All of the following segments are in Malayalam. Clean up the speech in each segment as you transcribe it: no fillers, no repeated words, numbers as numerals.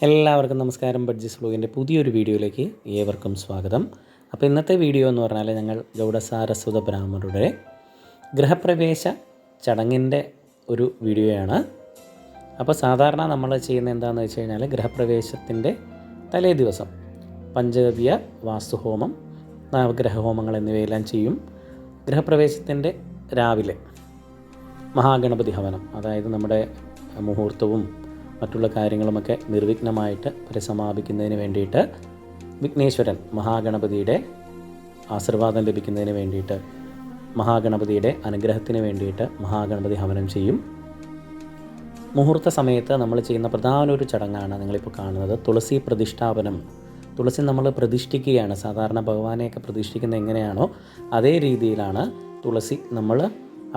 എല്ലാവർക്കും നമസ്കാരം. ബഡ്ജിസ് വ്ലോഗിൻ്റെ പുതിയൊരു വീഡിയോയിലേക്ക് ഏവർക്കും സ്വാഗതം. അപ്പോൾ ഇന്നത്തെ വീഡിയോ എന്ന് പറഞ്ഞാൽ ഞങ്ങൾ ഗൗഡസാരസ്വത ബ്രാഹ്മണരുടെ ഗൃഹപ്രവേശ ചടങ്ങിൻ്റെ ഒരു വീഡിയോയാണ്. അപ്പോൾ സാധാരണ നമ്മൾ ചെയ്യുന്ന എന്താണെന്ന് വെച്ച് കഴിഞ്ഞാൽ ഗൃഹപ്രവേശത്തിൻ്റെ തലേ ദിവസം പഞ്ചഗവ്യ വാസ്തുഹോമം, നവഗ്രഹഹോമങ്ങൾ എന്നിവയെല്ലാം ചെയ്യും. ഗൃഹപ്രവേശത്തിൻ്റെ രാവിലെ മഹാഗണപതി ഹവനം, അതായത് നമ്മുടെ മുഹൂർത്തവും മറ്റുള്ള കാര്യങ്ങളുമൊക്കെ നിർവിഘ്നമായിട്ട് പരിസമാപിക്കുന്നതിന് വേണ്ടിയിട്ട് വിഘ്നേശ്വരൻ മഹാഗണപതിയുടെ ആശീർവാദം ലഭിക്കുന്നതിന് വേണ്ടിയിട്ട്, മഹാഗണപതിയുടെ അനുഗ്രഹത്തിന് വേണ്ടിയിട്ട് മഹാഗണപതി ഹവനം ചെയ്യും. മുഹൂർത്ത സമയത്ത് നമ്മൾ ചെയ്യുന്ന പ്രധാന ഒരു ചടങ്ങാണ് നിങ്ങളിപ്പോൾ കാണുന്നത്, തുളസി പ്രതിഷ്ഠാപനം. തുളസി നമ്മൾ പ്രതിഷ്ഠിക്കുകയാണ്. സാധാരണ ഭഗവാനെയൊക്കെ പ്രതിഷ്ഠിക്കുന്നത് എങ്ങനെയാണോ അതേ രീതിയിലാണ് തുളസി നമ്മൾ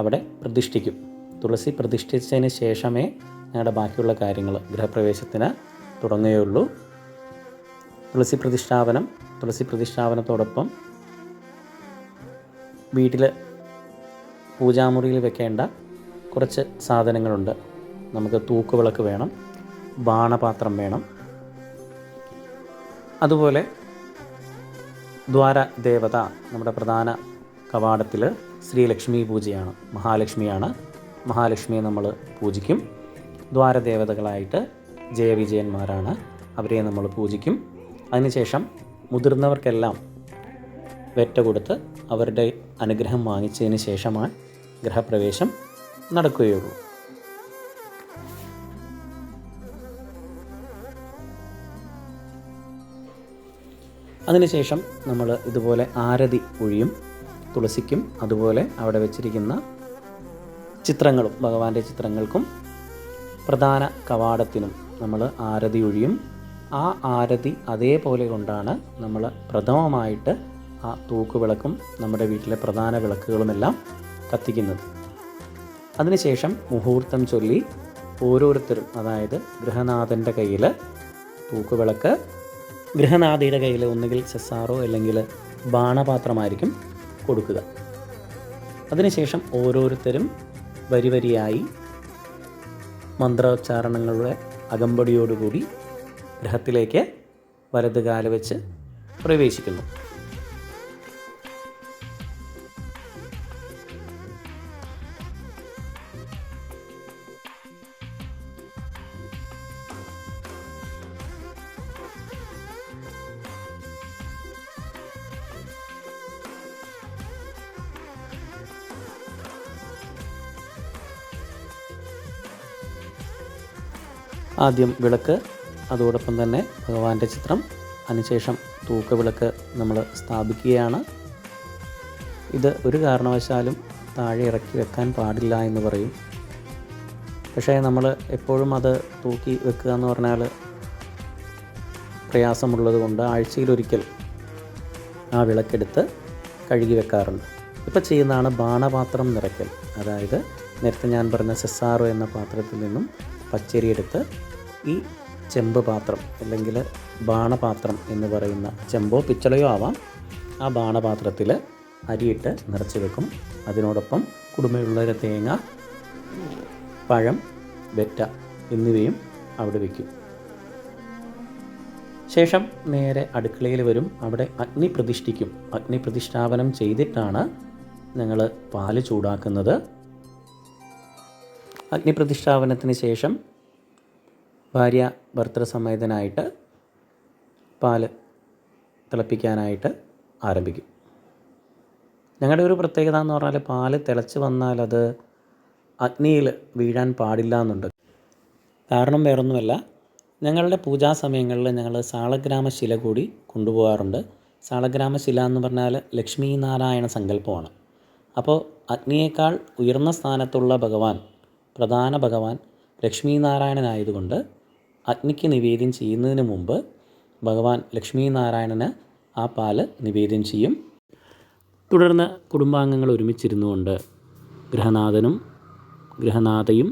അവിടെ പ്രതിഷ്ഠിക്കും. തുളസി പ്രതിഷ്ഠിച്ചതിന് ശേഷമേ ഞങ്ങളുടെ ബാക്കിയുള്ള കാര്യങ്ങൾ ഗൃഹപ്രവേശത്തിന് തുടങ്ങുകയുള്ളൂ. തുളസി പ്രതിഷ്ഠാപനത്തോടൊപ്പം വീട്ടിൽ പൂജാമുറിയിൽ വെക്കേണ്ട കുറച്ച് സാധനങ്ങളുണ്ട്. നമുക്ക് തൂക്കുവിളക്ക് വേണം, ബാണപാത്രം വേണം, അതുപോലെ ദ്വാരദേവത, നമ്മുടെ പ്രധാന കവാടത്തിൽ ശ്രീലക്ഷ്മി പൂജയാണ്, മഹാലക്ഷ്മിയെ നമ്മൾ പൂജിക്കും. ദ്വാരദേവതകളായിട്ട് ജയവിജയന്മാരാണ്, അവരെ നമ്മൾ പൂജിക്കും. അതിനുശേഷം മുതിർന്നവർക്കെല്ലാം വെറ്റ കൊടുത്ത് അവരുടെ അനുഗ്രഹം വാങ്ങിച്ചതിന് ശേഷമാണ് ഗൃഹപ്രവേശം നടക്കുകയുള്ളൂ. അതിനുശേഷം നമ്മൾ ഇതുപോലെ ആരതി ഒഴിയും. തുളസിക്കും അതുപോലെ അവിടെ വെച്ചിരിക്കുന്ന ചിത്രങ്ങളും, ഭഗവാന്റെ ചിത്രങ്ങൾക്കും പ്രധാന കവാടത്തിനും നമ്മൾ ആരതി ഒഴിയും. ആ ആരതി അതേപോലെ കൊണ്ടാണ് നമ്മൾ പ്രഥമമായിട്ട് ആ തൂക്കുവിളക്കും നമ്മുടെ വീട്ടിലെ പ്രധാന വിളക്കുകളുമെല്ലാം കത്തിക്കുന്നത്. അതിനുശേഷം മുഹൂർത്തം ചൊല്ലി ഓരോരുത്തരും, അതായത് ഗൃഹനാഥൻ്റെ കയ്യിൽ തൂക്കുവിളക്ക്, ഗൃഹനാഥിയുടെ കയ്യിൽ ഒന്നുകിൽ സെസാറോ അല്ലെങ്കിൽ ബാണപാത്രമായിരിക്കും കൊടുക്കുക. അതിനുശേഷം ഓരോരുത്തരും വരിവരിയായി മന്ത്രോച്ചാരണങ്ങളുടെ അകമ്പടിയോടുകൂടി ഗൃഹത്തിലേക്ക് വലത് കാല് വെച്ച് പ്രവേശിക്കുന്നു. ആദ്യം വിളക്ക്, അതോടൊപ്പം തന്നെ ഭഗവാന്റെ ചിത്രം, അതിനുശേഷം തൂക്കുവിളക്ക് നമ്മൾ സ്ഥാപിക്കുകയാണ്. ഇത് ഒരു കാരണവശാലും താഴെ ഇറക്കി വെക്കാൻ പാടില്ല എന്ന് പറയും. പക്ഷേ നമ്മൾ എപ്പോഴും അത് തൂക്കി വെക്കുക എന്ന് പറഞ്ഞാൽ പ്രയാസമുള്ളത് കൊണ്ട് ആഴ്ചയിലൊരിക്കൽ ആ വിളക്കെടുത്ത് കഴുകി വെക്കാറുണ്ട്. ഇപ്പോൾ ചെയ്യുന്നതാണ് ബാണപാത്രം നിറയ്ക്കൽ. അതായത് നേരത്തെ ഞാൻ പറഞ്ഞ സെസാറോ എന്ന പാത്രത്തിൽ നിന്നും പച്ചരി എടുത്ത് ഈ ചെമ്പ് പാത്രം, അല്ലെങ്കിൽ ബാണപാത്രം എന്ന് പറയുന്ന ചെമ്പോ പിച്ചളയോ ആവാം, ആ ബാണപാത്രത്തിൽ അരിയിട്ട് നിറച്ച് വെക്കും. അതിനോടൊപ്പം കുടുംബമുള്ള തേങ്ങ, പഴം, വെറ്റ എന്നിവയും അവിടെ വയ്ക്കും. ശേഷം നേരെ അടുക്കളയിൽ വരും. അവിടെ അഗ്നി പ്രതിഷ്ഠിക്കും. അഗ്നി പ്രതിഷ്ഠാപനം ചെയ്തിട്ടാണ് ഞങ്ങൾ പാല് ചൂടാക്കുന്നത്. അഗ്നിപ്രതിഷ്ഠാപനത്തിന് ശേഷം ഭാര്യ ഭർത്തൃസമേതനായിട്ട് പാല് തിളപ്പിക്കാനായിട്ട് ആരംഭിക്കും. ഞങ്ങളുടെ ഒരു പ്രത്യേകത എന്ന് പറഞ്ഞാൽ പാല് തിളച്ച് വന്നാൽ അത് അഗ്നിയിൽ വീഴാൻ പാടില്ല എന്നുണ്ട്. കാരണം വേറൊന്നുമല്ല, ഞങ്ങളുടെ പൂജാ സമയങ്ങളിൽ ഞങ്ങൾ സാളഗ്രാമശില കൂടി കൊണ്ടുപോകാറുണ്ട്. സാളഗ്രാമശില എന്ന് പറഞ്ഞാൽ ലക്ഷ്മി നാരായണ സങ്കല്പമാണ്. അപ്പോൾ അഗ്നിയേക്കാൾ ഉയർന്ന സ്ഥാനത്തുള്ള ഭഗവാൻ, പ്രധാന ഭഗവാൻ ലക്ഷ്മി നാരായണനായതുകൊണ്ട് അഗ്നിക്ക് നിവേദ്യം ചെയ്യുന്നതിന് മുമ്പ് ഭഗവാൻ ലക്ഷ്മി നാരായണന് ആ പാല് നിവേദ്യം ചെയ്യും. തുടർന്ന് കുടുംബാംഗങ്ങൾ ഒരുമിച്ചിരുന്നുകൊണ്ട് ഗൃഹനാഥനും ഗൃഹനാഥയും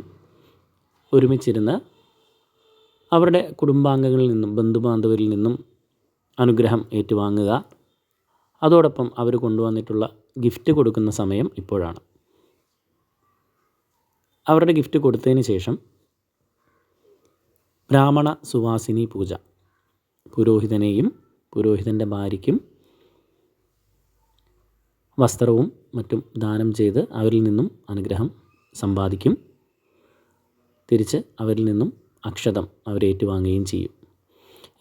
ഒരുമിച്ചിരുന്ന് അവരുടെ കുടുംബാംഗങ്ങളിൽ നിന്നും ബന്ധുബാന്ധവരിൽ നിന്നും അനുഗ്രഹം ഏറ്റുവാങ്ങുക. അതോടൊപ്പം അവർ കൊണ്ടുവന്നിട്ടുള്ള ഗിഫ്റ്റ് കൊടുക്കുന്ന സമയം ഇപ്പോഴാണ്. അവരുടെ ഗിഫ്റ്റ് കൊടുത്തതിന് ശേഷം ബ്രാഹ്മണ സുവാസിനി പൂജ. പുരോഹിതനെയും പുരോഹിതൻ്റെ ഭാര്യയ്ക്കും വസ്ത്രവും മറ്റും ദാനം ചെയ്ത് അവരിൽ നിന്നും അനുഗ്രഹം സമ്പാദിക്കും. തിരിച്ച് അവരിൽ നിന്നും അക്ഷതം അവരേറ്റുവാങ്ങുകയും ചെയ്യും.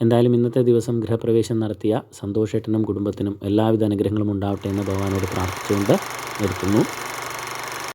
എന്തായാലും ഇന്നത്തെ ദിവസം ഗൃഹപ്രവേശം നടത്തിയ സന്തോഷേട്ടനും കുടുംബത്തിനും എല്ലാവിധ അനുഗ്രഹങ്ങളും ഉണ്ടാവട്ടെ എന്ന് ഭഗവാനോട് പ്രാർത്ഥിച്ചുകൊണ്ട് നിർത്തുന്നു.